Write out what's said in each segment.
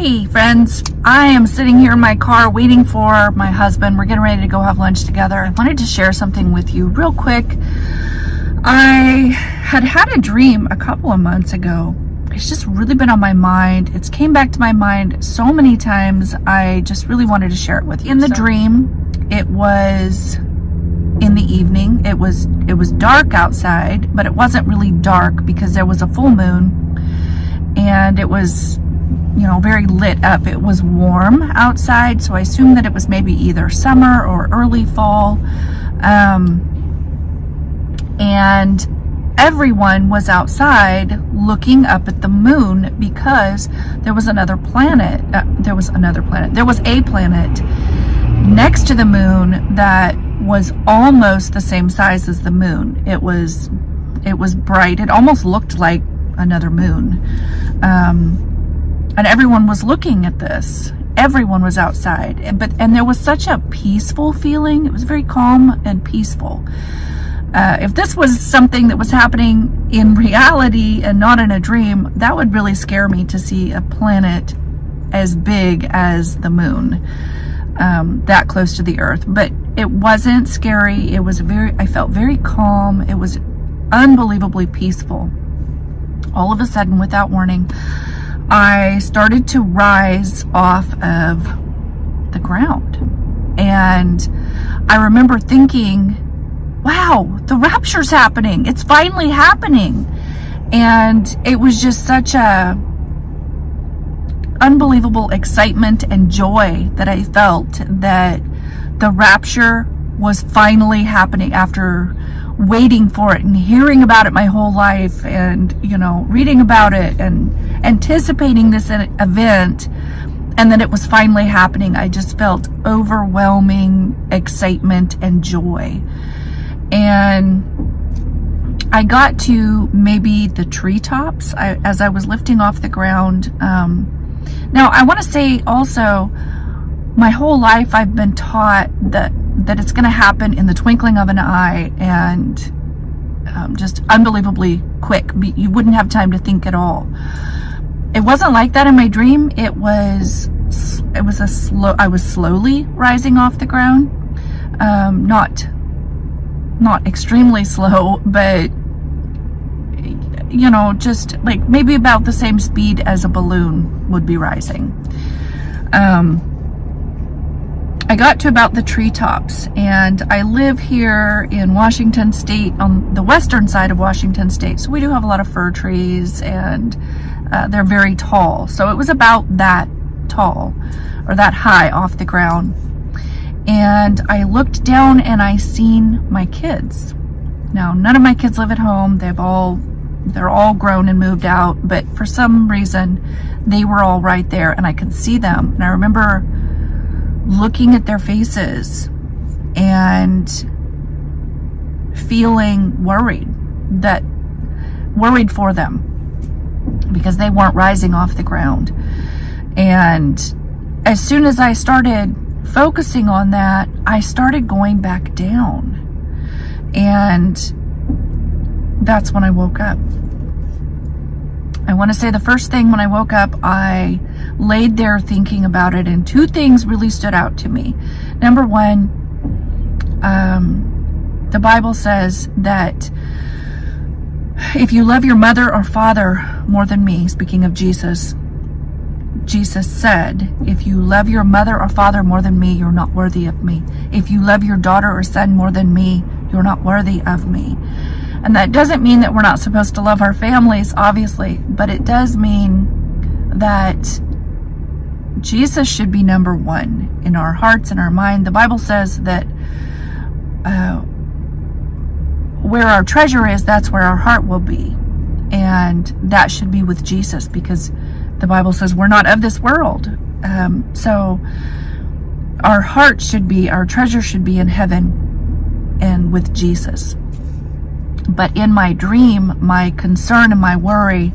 Hey friends, I am sitting here in my car waiting for my husband. We're getting ready to go have lunch together. I wanted to share something with you real quick. I had a dream a couple of months ago. It's just really been on my mind. It's came back to my mind so many times. I just really wanted to share it with you. In the dream, it was in the evening. It was dark outside, but it wasn't really dark because there was a full moon and it was, very lit up. It was warm outside, so I assumed that it was maybe either summer or early fall. And everyone was outside looking up at the moon because there was another planet. There was a planet next to the moon that was almost the same size as the moon. It was bright. It almost looked like another moon. And everyone was looking at this. Everyone was outside, and there was such a peaceful feeling. It was very calm and peaceful. If this was something that was happening in reality and not in a dream, that would really scare me, to see a planet as big as the moon, that close to the earth. But it wasn't scary. I felt very calm. It was unbelievably peaceful. All of a sudden, without warning, I started to rise off of the ground. And I remember thinking, wow, the rapture's happening. It's finally happening. And it was just such a unbelievable excitement and joy that I felt that the rapture was finally happening, after waiting for it and hearing about it my whole life, and reading about it and anticipating this event, and then it was finally happening. I just felt overwhelming excitement and joy. And I got to maybe the treetops as I was lifting off the ground. Now I want to say also, my whole life I've been taught that it's going to happen in the twinkling of an eye, and just unbelievably quick. You wouldn't have time to think at all. It wasn't like that in my dream. I was slowly rising off the ground. Not extremely slow, but just like maybe about the same speed as a balloon would be rising. I got to about the treetops, and I live here in Washington State, on the western side of Washington State. So we do have a lot of fir trees, and they're very tall. So it was about that tall, or that high off the ground. And I looked down and I seen my kids. Now, none of my kids live at home. They're all grown and moved out, but for some reason they were all right there, and I could see them. And I remember looking at their faces and feeling worried for them, because they weren't rising off the ground. And as soon as I started focusing on that, I started going back down. And that's when I woke up. I want to say the first thing when I woke up, I laid there thinking about it, and two things really stood out to me. Number one, the Bible says that if you love your mother or father more than me, speaking of Jesus said, if you love your mother or father more than me, you're not worthy of me. If you love your daughter or son more than me, you're not worthy of me. And that doesn't mean that we're not supposed to love our families, obviously, but it does mean that Jesus should be number one in our hearts and our mind. The Bible says that where our treasure is, that's where our heart will be. And that should be with Jesus, because the Bible says we're not of this world. So our heart should be, our treasure should be in heaven and with Jesus. But in my dream, my concern and my worry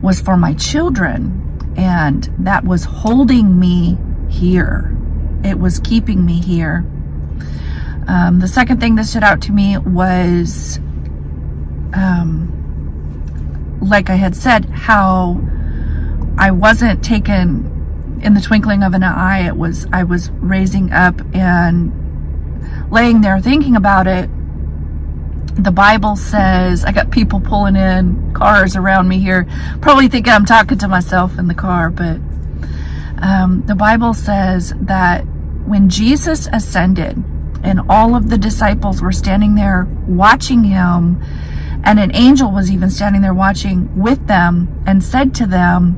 was for my children, and that was holding me here. It was keeping me here. The second thing that stood out to me was, like I had said, how I wasn't taken in the twinkling of an eye, I was raising up and laying there thinking about it. The Bible says, I got people pulling in cars around me here, probably thinking I'm talking to myself in the car, but the Bible says that when Jesus ascended and all of the disciples were standing there watching him, and an angel was even standing there watching with them and said to them,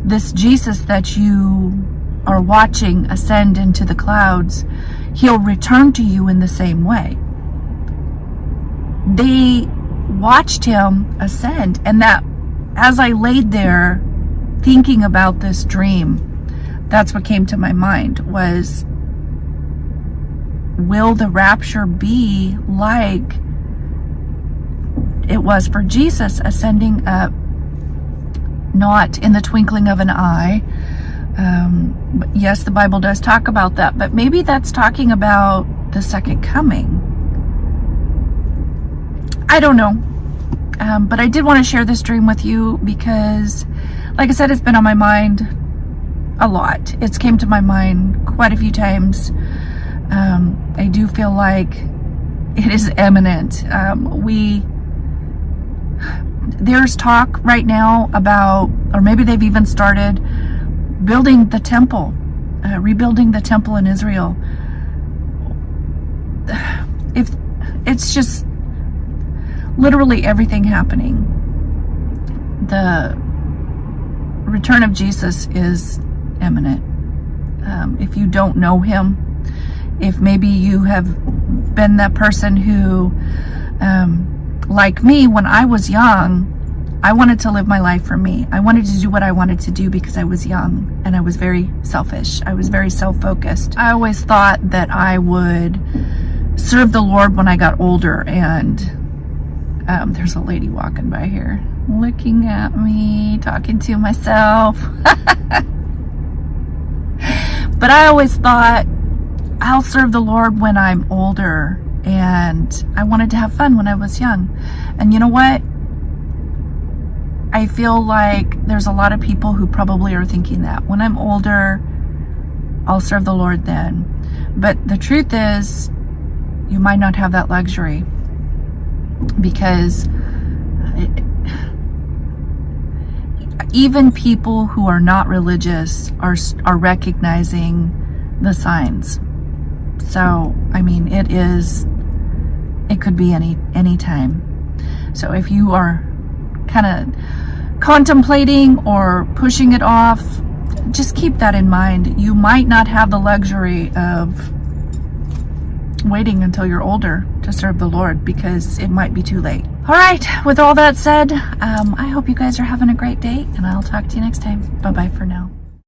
this Jesus that you are watching ascend into the clouds, he'll return to you in the same way. They watched him ascend, and that as I laid there thinking about this dream, that's what came to my mind was, will the rapture be like it was for Jesus ascending up, not in the twinkling of an eye? But yes, the Bible does talk about that, but maybe that's talking about the second coming. I don't know. But I did want to share this dream with you because, like I said, it's been on my mind a lot. It's came to my mind quite a few times. I do feel like it is imminent. There's talk right now about, or maybe they've even started building the temple, rebuilding the temple in Israel. If it's just literally everything happening. The return of Jesus is imminent. If you don't know him, if maybe you have been that person who, like me, when I was young, I wanted to live my life for me. I wanted to do what I wanted to do because I was young and I was very selfish. I was very self-focused. I always thought that I would serve the Lord when I got older, and there's a lady walking by here looking at me, talking to myself. But I always thought, I'll serve the Lord when I'm older, and I wanted to have fun when I was young. And you know what? I feel like there's a lot of people who probably are thinking that when I'm older, I'll serve the Lord then. But the truth is, you might not have that luxury, because even people who are not religious are recognizing the signs. So, I mean, it could be any time. So if you are kind of contemplating or pushing it off, just keep that in mind. You might not have the luxury of waiting until you're older to serve the Lord, because it might be too late. All right, with all that said, I hope you guys are having a great day, and I'll talk to you next time. Bye-bye for now.